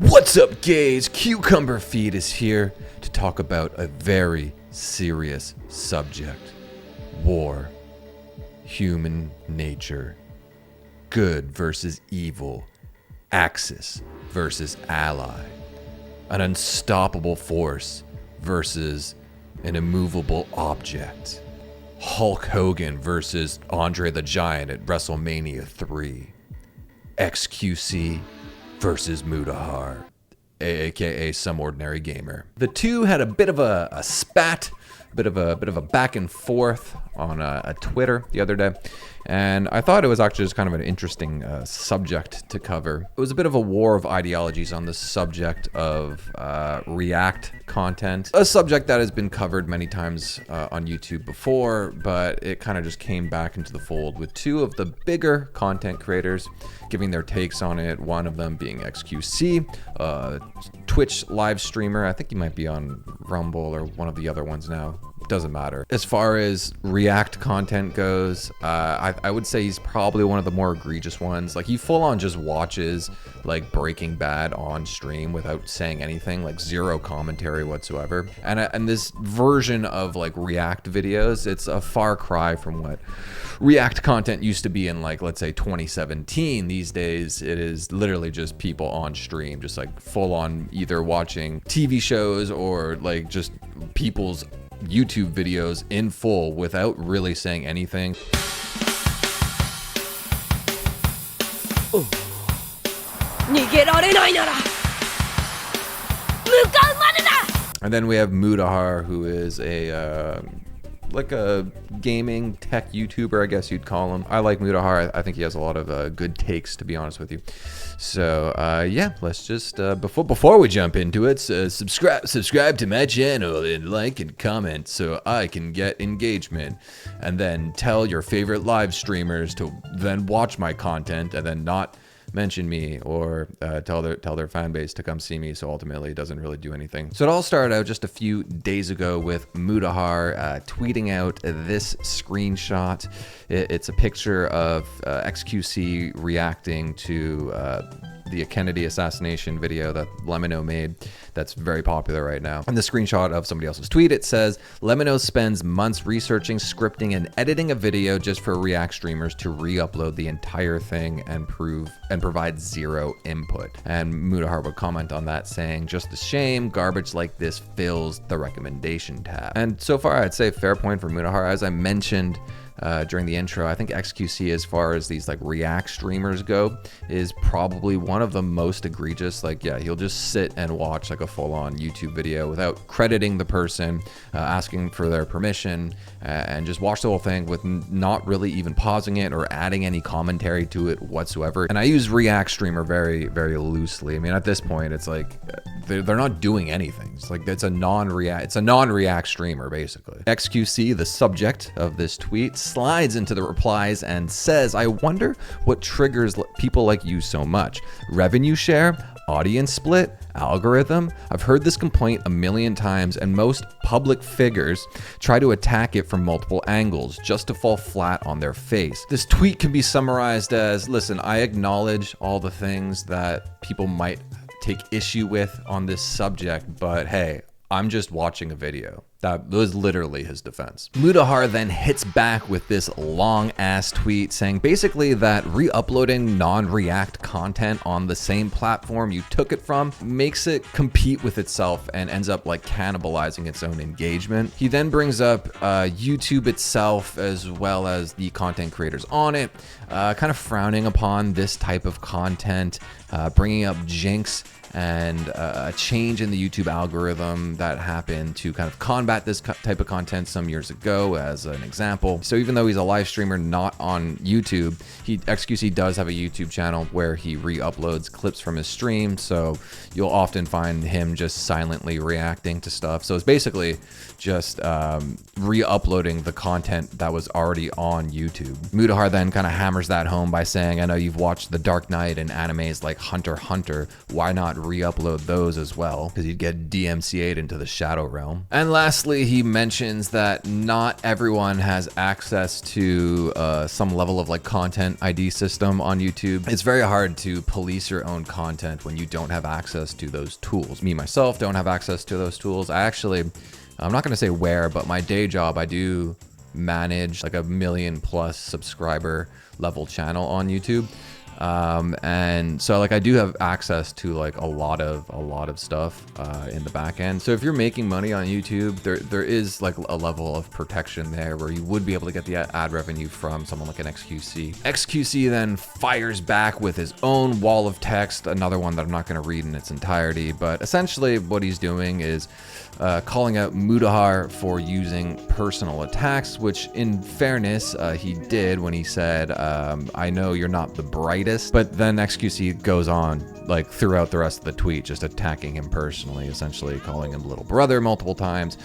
What's up, gays? Cucumber Feed is here to talk about a very serious subject. War. Human nature. Good versus evil. Axis versus ally. An unstoppable force versus an immovable object. Hulk Hogan versus Andre the Giant at WrestleMania 3. XQC versus Mutahar, aka Some Ordinary Gamer. The two had a bit of a spat, a bit of a back and forth on a Twitter the other day, and I thought it was actually just kind of an interesting subject to cover. It was a bit of a war of ideologies on the subject of React content, a subject that has been covered many times on YouTube before, but it kind of just came back into the fold with two of the bigger content creators giving their takes on it. One of them being XQC, Twitch live streamer. I think he might be on Rumble or one of the other ones now. Doesn't matter. As far as React content goes, I would say he's probably one of the more egregious ones. Like, he full on just watches like Breaking Bad on stream without saying anything, like zero commentary whatsoever. And this version of like React videos, it's a far cry from what React content used to be in, like, let's say 2017. These days it is literally just people on stream, just like full on either watching TV shows or like just people's YouTube videos in full without really saying anything. And then we have Mutahar, who is a like a gaming tech YouTuber, I guess you'd call him. I like Mutahar. I think he has a lot of good takes, to be honest with you. So yeah, let's just before we jump into it, subscribe to my channel and like and comment so I can get engagement, and then tell your favorite live streamers to then watch my content and then not mention me, or tell their fan base to come see me. So ultimately it doesn't really do anything. So it all started out just a few days ago with Mutahar tweeting out this screenshot. It's a picture of XQC reacting to the Kennedy assassination video that Lemino made that's very popular right now. And the screenshot of somebody else's tweet, it says, Lemino spends months researching, scripting, and editing a video just for React streamers to re-upload the entire thing and provide zero input. And Mutahar would comment on that saying, just a shame, garbage like this fills the recommendation tab. And so far I'd say fair point for Mutahar. As I mentioned during the intro, I think XQC, as far as these like React streamers go, is probably one of the most egregious. Like, yeah, he'll just sit and watch like a full-on YouTube video without crediting the person, asking for their permission, and just watch the whole thing with not really even pausing it or adding any commentary to it whatsoever. And I use React streamer very, very loosely. I mean, at this point, it's like they're not doing anything. It's like it's a non-React streamer, basically. XQC, the subject of this tweet, slides into the replies and says, I wonder what triggers people like you so much. Revenue share? Audience split? Algorithm? I've heard this complaint a million times, and most public figures try to attack it from multiple angles just to fall flat on their face. This tweet can be summarized as, listen, I acknowledge all the things that people might take issue with on this subject, but hey, I'm just watching a video. That was literally his defense. Mutahar then hits back with this long ass tweet saying basically that re-uploading non-React content on the same platform you took it from makes it compete with itself and ends up like cannibalizing its own engagement. He then brings up YouTube itself as well as the content creators on it, kind of frowning upon this type of content, bringing up Jinx and a change in the YouTube algorithm that happened to kind of combat this type of content some years ago, as an example. So even though he's a live streamer not on YouTube, XQC does have a YouTube channel where he re-uploads clips from his stream, so you'll often find him just silently reacting to stuff. So it's basically just re-uploading the content that was already on YouTube. Mutahar then kind of hammers that home by saying, I know you've watched The Dark Knight and animes like Hunter x Hunter, why not re-upload those as well? Because you'd get DMCA'd into the Shadow Realm. And last lastly, he mentions that not everyone has access to some level of like content ID system on YouTube. It's very hard to police your own content when you don't have access to those tools. Me, myself, don't have access to those tools. I'm not gonna say where, but my day job, I do manage like a 1 million+ subscriber level channel on YouTube. And so like I do have access to like a lot of stuff in the back end. So if you're making money on YouTube, there is like a level of protection there where you would be able to get the ad revenue from someone like an XQC. XQC then fires back with his own wall of text, another one that I'm not going to read in its entirety, but essentially what he's doing is calling out Mutahar for using personal attacks, which in fairness, he did when he said, I know you're not the brightest, but then XQC goes on like throughout the rest of the tweet, just attacking him personally, essentially calling him little brother multiple times,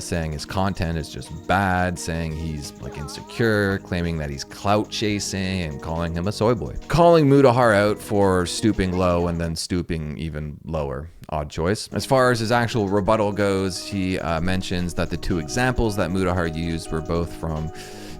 saying his content is just bad, saying he's like insecure, claiming that he's clout chasing, and calling him a soy boy. Calling Mutahar out for stooping low and then stooping even lower. Odd choice. As far as his actual rebuttal goes, he mentions that the two examples that Mutahar used were both from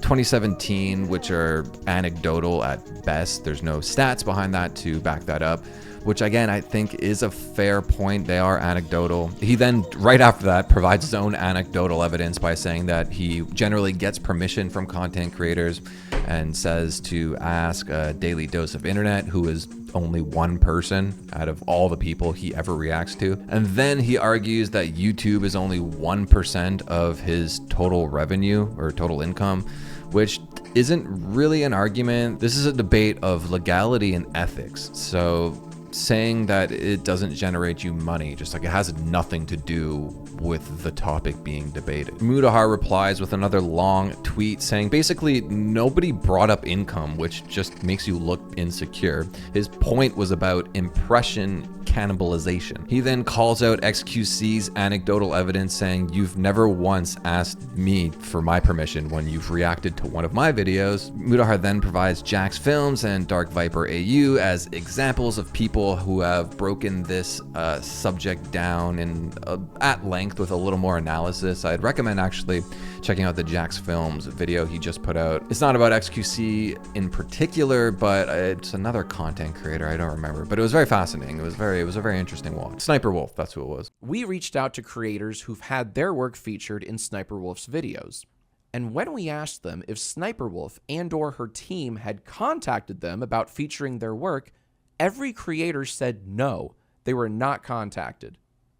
2017, which are anecdotal at best. There's no stats behind that to back that up, which again, I think is a fair point. They are anecdotal. He then, right after that, provides his own anecdotal evidence by saying that he generally gets permission from content creators and says to ask a Daily Dose of Internet, who is only one person out of all the people he ever reacts to. And then he argues that YouTube is only 1% of his total revenue or total income, which isn't really an argument. This is a debate of legality and ethics. So saying that it doesn't generate you money, just like it has nothing to do with the topic being debated. Mutahar replies with another long tweet saying basically nobody brought up income, which just makes you look insecure. His point was about impression cannibalization. He then calls out XQC's anecdotal evidence saying, you've never once asked me for my permission when you've reacted to one of my videos. Mutahar then provides JacksFilms and Dark Viper AU as examples of people who have broken this subject down in at length with a little more analysis. I'd recommend actually checking out the JacksFilms video he just put out. It's not about XQC in particular, but it's another content creator. I don't remember, but it was very fascinating. It was a very interesting watch. Sniper Wolf, that's who it was. We reached out to creators who've had their work featured in Sniper Wolf's videos. And when we asked them if Sniper Wolf and/or her team had contacted them about featuring their work, every creator said no, they were not contacted.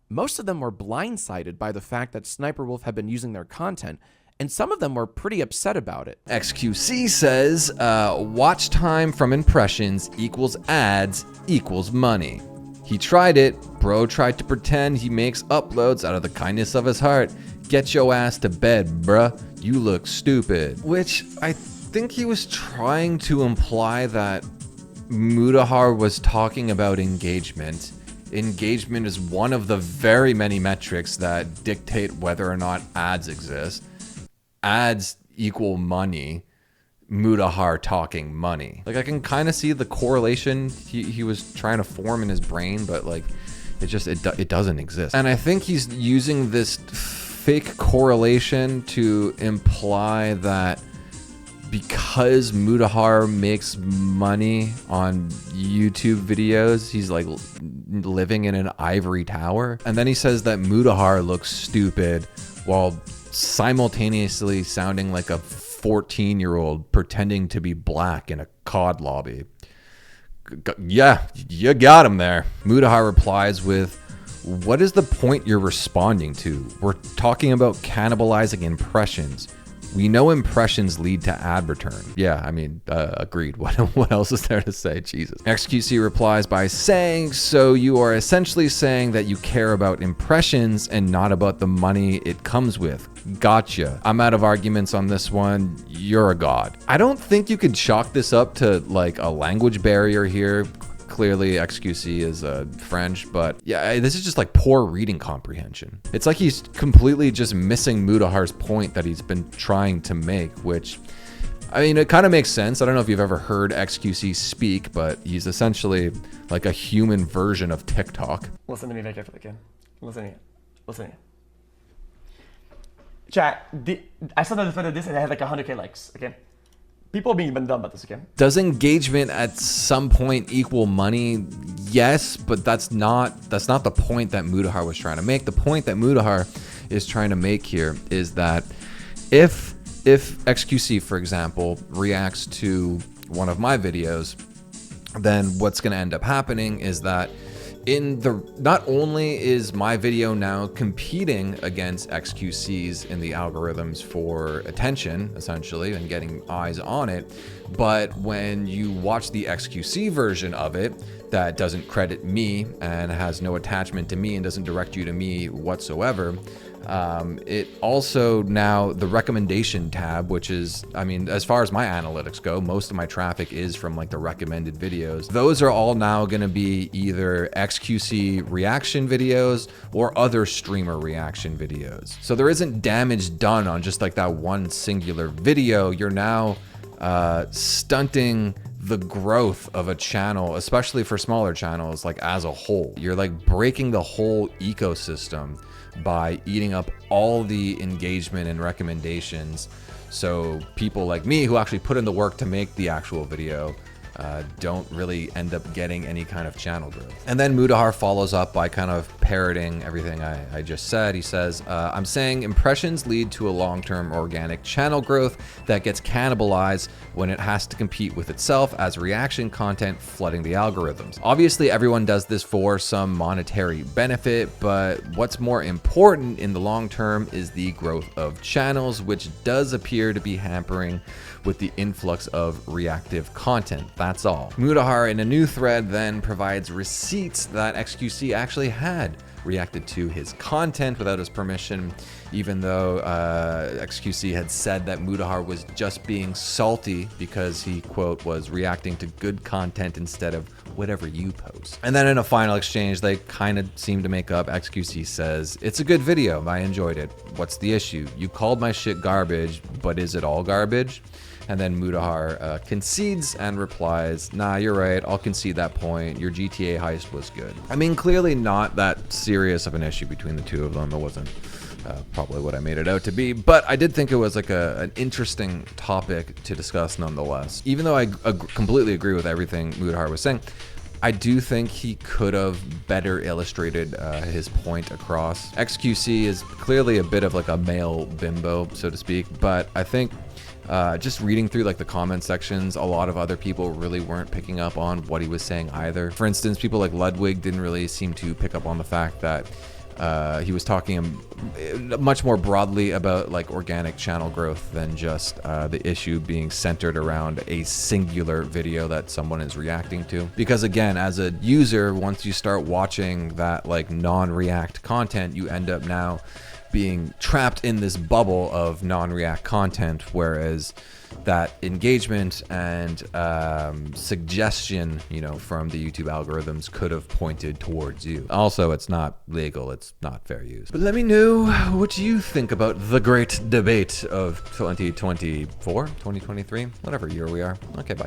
Most of them were blindsided by the fact that Sniper Wolf had been using their content, and some of them were pretty upset about it. XQC says, watch time from impressions equals ads equals money. He tried it. Bro tried to pretend he makes uploads out of the kindness of his heart. Get your ass to bed, bruh. You look stupid. Which I think he was trying to imply that Mutahar was talking about engagement. Engagement is one of the very many metrics that dictate whether or not ads exist. Ads equal money. Mutahar talking money. Like I can kind of see the correlation he was trying to form in his brain, but like it doesn't exist. And I think he's using this fake correlation to imply that because Mutahar makes money on YouTube videos, he's like living in an ivory tower. And then he says that Mutahar looks stupid while simultaneously sounding like a 14-year-old pretending to be black in a COD lobby. Yeah, you got him there. Mutahar replies with, what is the point you're responding to? We're talking about cannibalizing impressions. We know impressions lead to ad return. Yeah, I mean, agreed. What else is there to say? Jesus. XQC replies by saying, so you are essentially saying that you care about impressions and not about the money it comes with. Gotcha. I'm out of arguments on this one. You're a god. I don't think you could chalk this up to like a language barrier here. Clearly XQC is French, but yeah, this is just like poor reading comprehension. It's like he's completely just missing Mutahar's point that he's been trying to make, which, I mean, it kind of makes sense. I don't know if you've ever heard XQC speak, but he's essentially like a human version of TikTok. Listen to me very carefully, again. Listen to me. Listen to me. Chat, I saw the defender of this and it had like 100k likes. Okay, people being dumb about this. Okay. Does engagement at some point equal money? Yes, but that's not the point that Mutahar was trying to make. The point that Mutahar is trying to make here is that if XQC, for example, reacts to one of my videos, then what's going to end up happening is that not only is my video now competing against XQC's in the algorithms for attention, essentially, and getting eyes on it, but when you watch the XQC version of it that doesn't credit me and has no attachment to me and doesn't direct you to me whatsoever, it also now the recommendation tab, which is, I mean, as far as my analytics go, most of my traffic is from like the recommended videos. Those are all now going to be either XQC reaction videos or other streamer reaction videos. So there isn't damage done on just like that one singular video. You're now stunting the growth of a channel, especially for smaller channels, like as a whole. You're like breaking the whole ecosystem by eating up all the engagement and recommendations. So people like me who actually put in the work to make the actual video don't really end up getting any kind of channel growth. And then Mutahar follows up by kind of parroting everything I just said. He says, I'm saying impressions lead to a long-term organic channel growth that gets cannibalized when it has to compete with itself as reaction content flooding the algorithms. Obviously, everyone does this for some monetary benefit, but what's more important in the long term is the growth of channels, which does appear to be hampering with the influx of reactive content. That's all. Mutahar in a new thread then provides receipts that XQC actually had reacted to his content without his permission, even though XQC had said that Mutahar was just being salty because he, quote, was reacting to good content instead of whatever you post. And then in a final exchange, they kind of seem to make up. XQC says, it's a good video, I enjoyed it. What's the issue? You called my shit garbage, but is it all garbage? And then Mutahar concedes and replies, nah, you're right, I'll concede that point. Your GTA heist was good. I mean, clearly not that serious of an issue between the two of them. It wasn't probably what I made it out to be, but I did think it was like an interesting topic to discuss nonetheless. Even though I completely agree with everything Mutahar was saying, I do think he could have better illustrated his point across. XQC is clearly a bit of like a male bimbo, so to speak, but I think just reading through like the comment sections, a lot of other people really weren't picking up on what he was saying either. For instance, people like Ludwig didn't really seem to pick up on the fact that he was talking much more broadly about like organic channel growth than just the issue being centered around a singular video that someone is reacting to. Because again, as a user, once you start watching that like non-react content, you end up now being trapped in this bubble of non-react content, whereas that engagement and suggestion, you know, from the YouTube algorithms could have pointed towards you. Also, it's not legal, it's not fair use. But let me know what you think about the great debate of 2024, 2023, whatever year we are. Okay, bye.